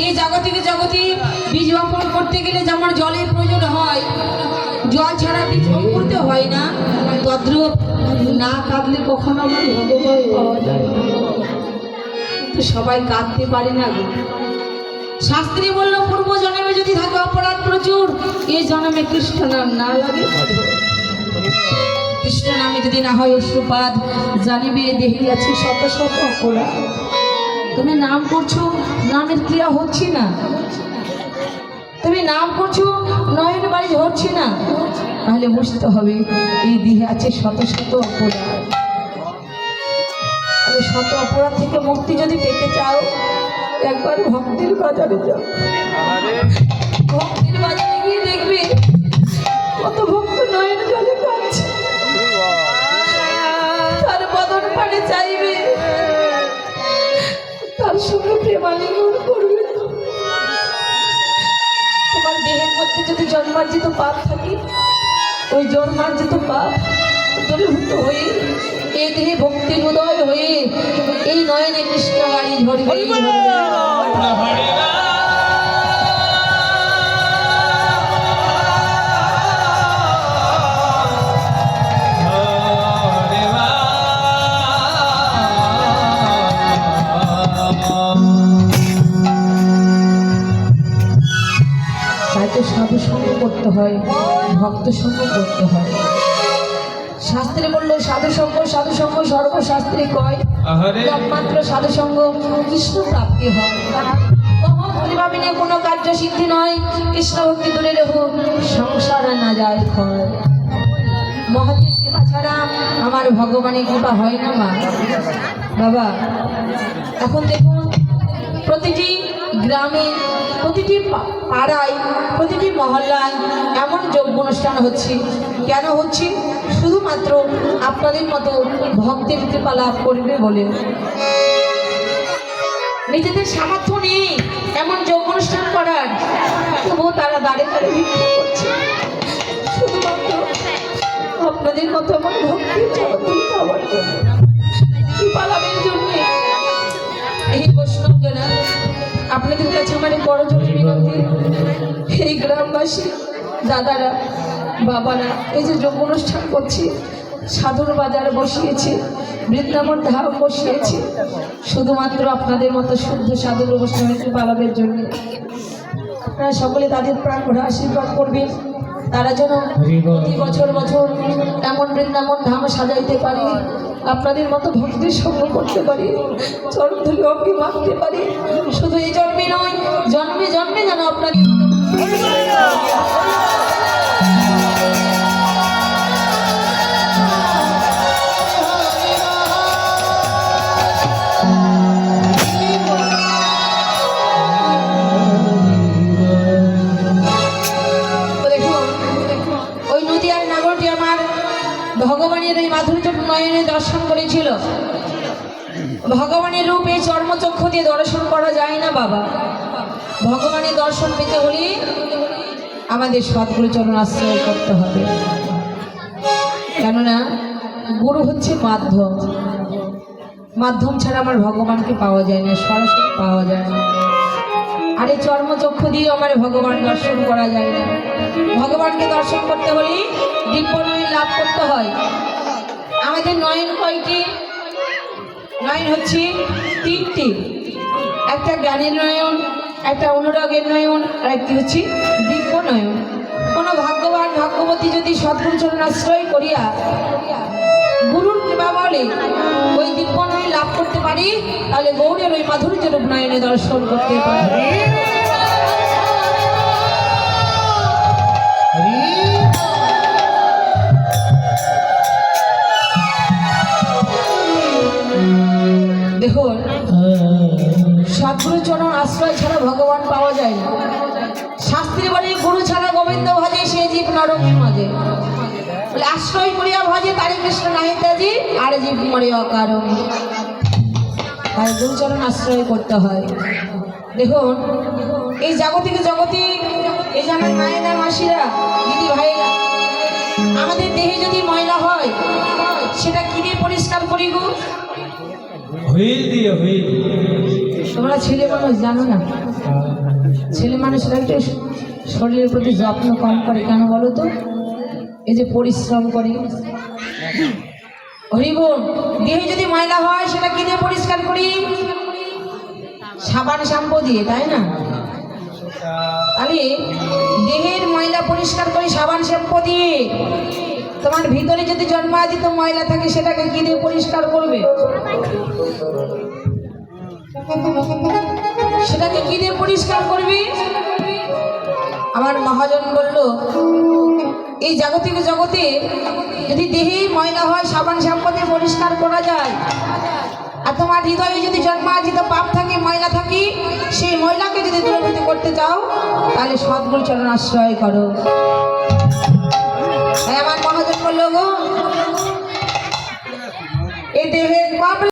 এই জাগতিক জগতে বীজ বপন করতে গেলে যেমন জলের প্রয়োজন হয়, জল ছাড়া বীজ বপন করতে হয় না, তদ্রূপ না কাঁদলে কখনো আমার ভগবান পাওয়া যায় না। তো সবাই কাঁদতে পারে না গো। শাস্ত্রী বলল, পূর্ব জন্মে যদি থাকে অপরাধ প্রচুর, এই জন্মে কৃষ্ণ নাম না লাগে কৃষ্ণ নামে যদি না হয় অশ্রুপাত, জানিবে দেহে আছে শত শত অপরাধ। তুমি নাম করছো, নামের ক্রিয়া হচ্ছে না। তুমি নাম করছো, নয়ন বাড়ি হচ্ছে না। তাহলে বুঝতে হবে এই দেহে আছে শত শত অপরাধ। শত অপরাধ থেকে মুক্তি যদি পেতে চাও, একবার ভক্তির বাজারে যাও। ভক্তির বাজারে গিয়ে দেখবে কত ভক্ত নয়ন জলে কাঁদছে, তার বদন পানে চাইবে, তার সঙ্গে প্রেমালিঙ্গন করবে। তোমার দেহের মধ্যে যদি জন্মার্জিত পাপ থাকে, ওই জন্মার্জিত পাপ দূরীভূত হয়ে এই দেহে ভক্তির উদয় হয়ে এই নয়নে কৃষ্ণ বাড়ি ঝরবে। তাকে সাধু সঙ্গ করতে হয়, ভক্ত সঙ্গ করতে হয়। শাস্ত্রে বললো সাধু সঙ্গ সর্বশাস্ত্রে কয়, একমাত্র সাধু সঙ্গ কৃষ্ণ প্রাপ্তি হয়। ভাবি না কোনো কার্য সিদ্ধি নয়, কৃষ্ণ ভক্তি দূরে রেখো, সংসারে না যায় ক্ষয়। মহাদেব কৃপা ছাড়া আমার ভগবানের কৃপা হয় না মা। বাবা, এখন দেখুন প্রতিটি গ্রামে, প্রতিটি পাড়ায়, প্রতিটি মহল্লায় এমন যজ্ঞ অনুষ্ঠান হচ্ছে। কেন হচ্ছে? শুধুমাত্র আপনাদের মতো ভক্তের কৃপা লাভ করবে বলে। নিজেদের সামর্থ্য নেই এমন যজ্ঞ অনুষ্ঠান করার, তবুও তারা দাঁড়ে দাঁড়ে ভিক্ষা করছে শুধুমাত্র আপনাদের মতো আমার ভক্তির জগৎ পাওয়ার জন্য, কৃপা লাভের জন্য। এই বৈষ্ণব জনা, আপনাদের কাছে আমার বড় জোরে বিনতি, এই গ্রামবাসী দাদারা, বাবারা, এই যে যোগ অনুষ্ঠান করছি, সাধুর বাজার বসিয়েছে, বৃন্দাবন ধাম বসিয়েছে, শুধুমাত্র আপনাদের মতো শুদ্ধ সাধুর অনুষ্ঠানের পালনের জন্য। আপনারা সকলে তাদের প্রাণ ভরে আশীর্বাদ করবেন, তারা যেন প্রতি বছর বছর এমন বৃন্দাবন ধাম সাজাইতে পারে, আপনাদের মতো ভক্তের সঙ্গ করতে পারি, চরণ ধরে অগ্নি মাখতে পারি। শুধু এই জন্মে নয়, জন্মে জন্মে যেন আপনাদের ভগবানের এই মাধুর্য নয়নে দর্শন করেছিল। ভগবানের রূপে চর্মচক্ষু দিয়ে দর্শন করা যায় না বাবা। ভগবানের দর্শন পেতে হলে আমাদের সদ্গুরু চরণ আশ্রয় করতে হবে। কেননা গুরু হচ্ছে মাধ্যম, মাধ্যম ছাড়া আমার ভগবানকে পাওয়া যায় না, সরাসরি পাওয়া যায় না। আর এই চর্মচক্ষু দিয়ে আমার ভগবান দর্শন করা যায় না। ভগবানকে দর্শন করতে হলে দিব্য নয়ন লাভ করতে হয়। আমাদের নয়ন কয়টি? নয়ন হচ্ছে তিনটি। একটা জ্ঞানের নয়ন, একটা অনুরাগের নয়ন, আর একটি হচ্ছে দিব্য নয়ন। কোনো ভাগ্যবান ভাগ্যবতী যদি সদ্গুরু চরণ আশ্রয় করিয়া গুরুর কৃপা বলে ওই দিব্য নয়ন লাভ করতে পারি, তাহলে গৌরের ওই মাধুর্য রূপ নয়নে দর্শন করতে পারি। দেখুন, সদ্গুরু চরণ আশ্রয় ছাড়া ভগবান পাওয়া যায় না। শাস্ত্রী বলে গুরু ছাড়া গোবিন্দ ভজে, সে জীব নরকের মাঝে। আশ্রয় করিয়া ভজে তারে কৃষ্ণ নাহি ত্যাজি, আর জীব মরে অকারণে। তাই গুরুচরণ আশ্রয় করতে হয়। দেখুন, এই জাগতিক জগতে এই যে আমার মায়েরা, মাসিরা, দিদি ভাইরা, আমাদের দেহে যদি ময়লা হয় সেটা কি দিয়ে পরিষ্কার করি গো? হুইল দিয়ে হুইল। তোমরা ছেলে মানুষ জানো না, ছেলে মানুষরা একটু শরীরের প্রতি যত্ন কম করে কেন বলো তো? এই যে পরিশ্রম করি, হরিবোল দেহে যদি ময়লা হয় সেটা কি দিয়ে পরিষ্কার করি? সাবান শ্যাম্পু দিয়ে, তাই না? তাহলে দেহের ময়লা পরিষ্কার করি সাবান শ্যাম্পু দিয়ে। তোমার ভিতরে যদি জন্মাদিত ময়লা থাকে সেটাকে কি দিয়ে পরিষ্কার করবে? সেটাকে কি দিয়ে পরিষ্কার করবি? আমার মহাজন বলল, এই জাগতিক জগতে যদি দেহে ময়লা হয় সাবান শ্যাম্পু দিয়ে পরিষ্কার করা যায়, আর তোমার হৃদয়ে যদি জন্মার্জিত পাপ থাকে, ময়লা থাকে, সেই ময়লাকে যদি দূরীভূত করতে চাও তাহলে সদ্গুরু চরণ আশ্রয় করো। তাই আমার মহাজন বলল, গো এই দেহের পাপ